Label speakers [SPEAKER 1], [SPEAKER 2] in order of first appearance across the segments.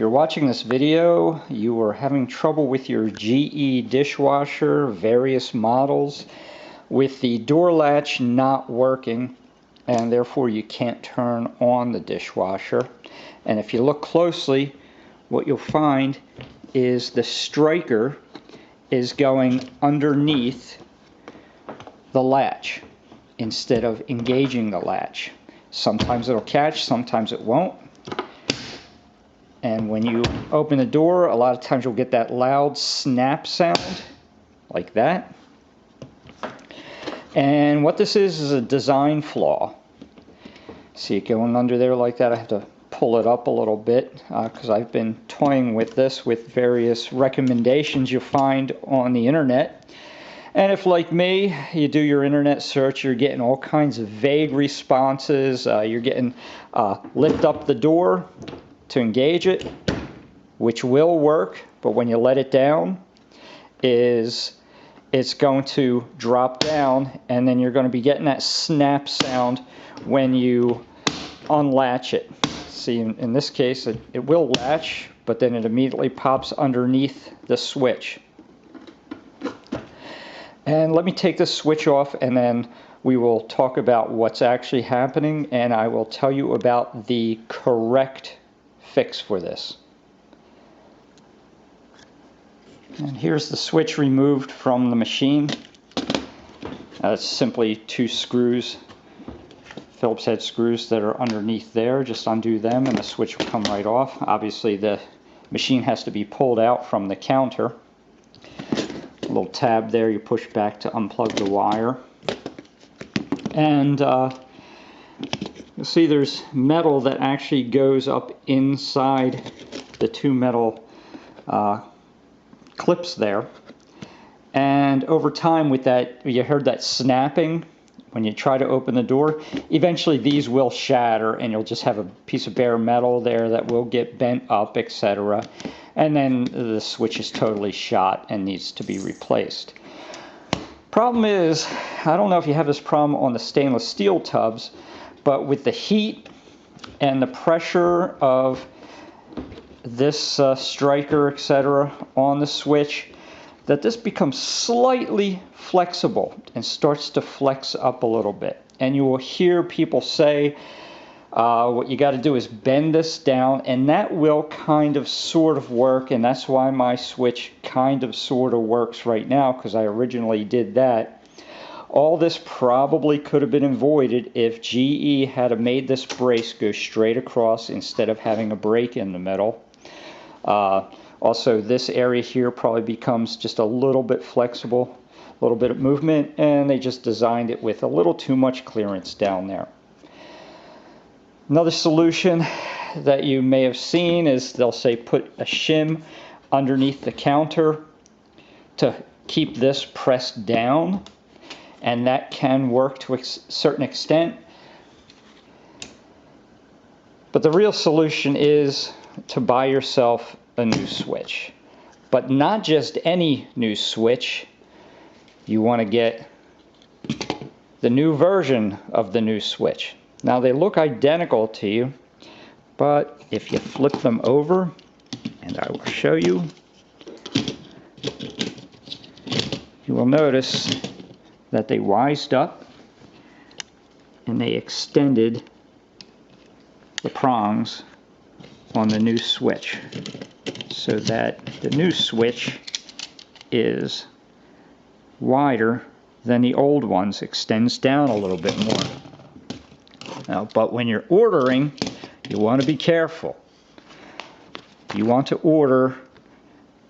[SPEAKER 1] you're watching this video, you are having trouble with your GE dishwasher, various models, with the door latch not working, and therefore you can't turn on the dishwasher. And if you look closely, what you'll find is the striker is going underneath the latch instead of engaging the latch. Sometimes it'll catch, sometimes it won't. And when you open the door, a lot of times you'll get that loud snap sound, like that. And what this is a design flaw. See it going under there like that? I have to pull it up a little bit because I've been toying with this with various recommendations you'll find on the internet. And if, like me, you do your internet search, you're getting all kinds of vague responses. You're getting lift up the door to engage it, which will work, but when you let it down, it's going to drop down, and then you're going to be getting that snap sound when you unlatch it. See, in this case, it will latch, but then it immediately pops underneath the switch. And let me take this switch off, and then we will talk about what's actually happening, and I will tell you about the correct fix for this. And here's the switch removed from the machine. It's simply two screws, Phillips head screws that are underneath there. Just undo them and the switch will come right off. Obviously the machine has to be pulled out from the counter. A little tab there you push back to unplug the wire. And you'll see there's metal that actually goes up inside the two metal clips there. And over time with that, you heard that snapping when you try to open the door. Eventually these will shatter and you'll just have a piece of bare metal there that will get bent up, etc. And then the switch is totally shot and needs to be replaced. Problem is, I don't know if you have this problem on the stainless steel tubs, but with the heat and the pressure of this striker, etc., on the switch, that this becomes slightly flexible and starts to flex up a little bit. And you will hear people say, what you got to do is bend this down, and that will kind of sort of work, and that's why my switch kind of sort of works right now, because I originally did that. All this probably could have been avoided if GE had made this brace go straight across instead of having a break in the middle. Also, this area here probably becomes just a little bit flexible, a little bit of movement, and they just designed it with a little too much clearance down there. Another solution that you may have seen is they'll say put a shim underneath the counter to keep this pressed down, and that can work to a certain extent. But the real solution is to buy yourself a new switch. But not just any new switch. You want to get the new version of the new switch. Now they look identical to you, but if you flip them over, and I will show you, you will notice that they wised up and they extended the prongs on the new switch so that the new switch is wider than the old ones, extends down a little bit more. Now, but when you're ordering, you want to be careful. You want to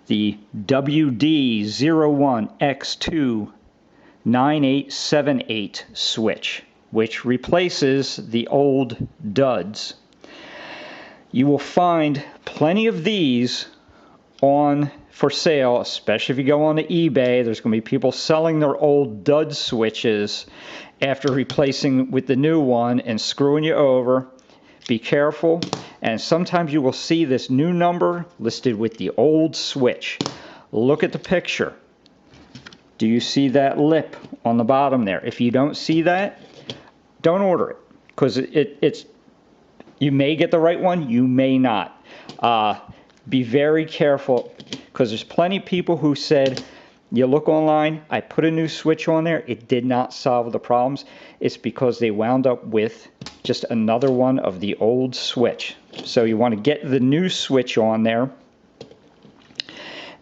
[SPEAKER 1] the WD01X29878 switch, which replaces the old duds. You will find plenty of these for sale, especially if you go on to eBay. There's going to be people selling their old dud switches after replacing with the new one and screwing you over. Be careful. And sometimes you will see this new number listed with the old switch. Look at the picture. Do you see that lip on the bottom there? If you don't see that, don't order it, because you may get the right one, you may not. Be very careful, because there's plenty of people who said, you look online, I put a new switch on there, it did not solve the problems. It's because they wound up with just another one of the old switch. So you want to get the new switch on there.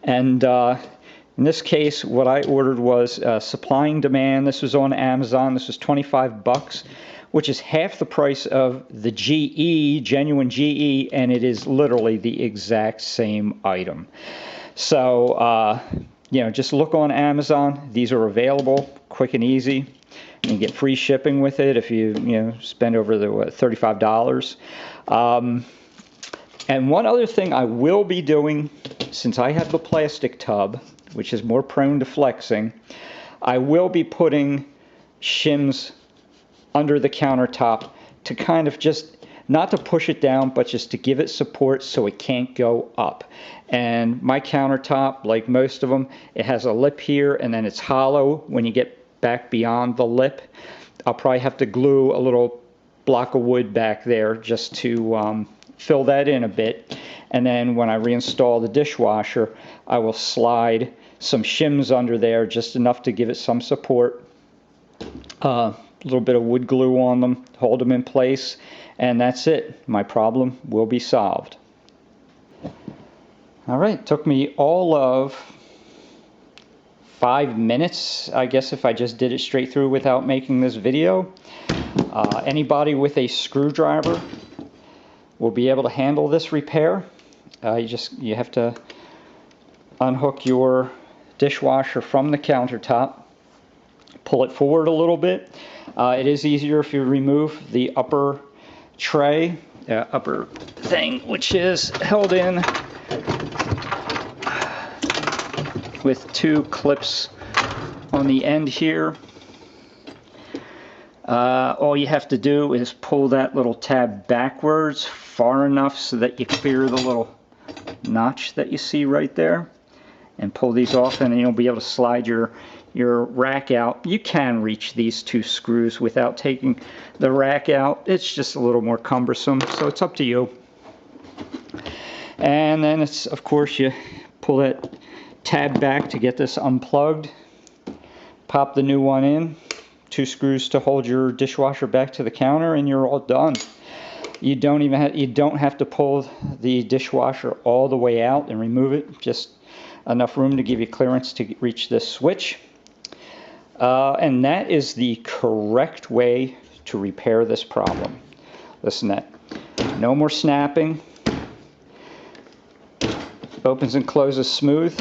[SPEAKER 1] And in this case, what I ordered was supply and demand. This was on Amazon. This was 25 bucks, which is half the price of the GE, genuine GE, and it is literally the exact same item. So, you know, just look on Amazon. These are available, quick and easy. And you get free shipping with it if you spend over the $35. And one other thing I will be doing, since I have the plastic tub, which is more prone to flexing, I will be putting shims under the countertop to kind of just, not to push it down, but just to give it support so it can't go up. And my countertop, like most of them, it has a lip here and then it's hollow when you get back beyond the lip. I'll probably have to glue a little block of wood back there just to fill that in a bit. And then when I reinstall the dishwasher, I will slide some shims under there, just enough to give it some support. A little bit of wood glue on them, hold them in place, and that's it. My problem will be solved. All right, took me all of 5 minutes, I guess, if I just did it straight through without making this video. Anybody with a screwdriver will be able to handle this repair. You have to unhook your dishwasher from the countertop, pull it forward a little bit. It is easier if you remove the upper tray, upper thing, which is held in with 2 clips on the end here. All you have to do is pull that little tab backwards far enough so that you clear the little notch that you see right there, and pull these off, and then you'll be able to slide your rack out. You can reach these 2 screws without taking the rack out. It's just a little more cumbersome, so it's up to you. And then it's, of course, you pull that tab back to get this unplugged, pop the new one in, 2 screws to hold your dishwasher back to the counter, and you're all done. You don't have to pull the dishwasher all the way out and remove it, just enough room to give you clearance to reach this switch. And that is the correct way to repair this problem. Listen to that. No more snapping. Opens and closes smooth.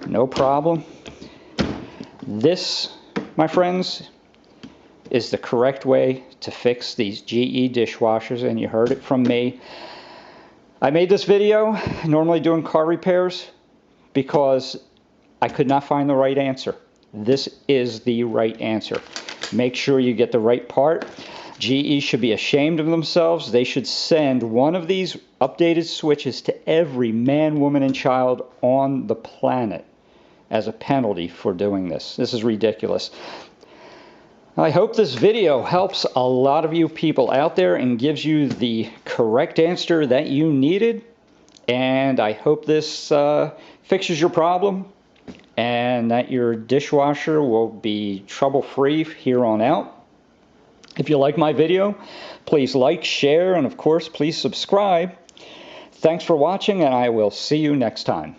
[SPEAKER 1] No problem. This, my friends, is the correct way to fix these GE dishwashers, and you heard it from me. I made this video normally doing car repairs because I could not find the right answer. This is the right answer. Make sure you get the right part. GE should be ashamed of themselves. They should send one of these updated switches to every man, woman, and child on the planet as a penalty for doing this. This is ridiculous. I hope this video helps a lot of you people out there and gives you the correct answer that you needed. And I hope this fixes your problem and that your dishwasher will be trouble-free here on out. If you like my video, please like, share, and of course, please subscribe. Thanks for watching, and I will see you next time.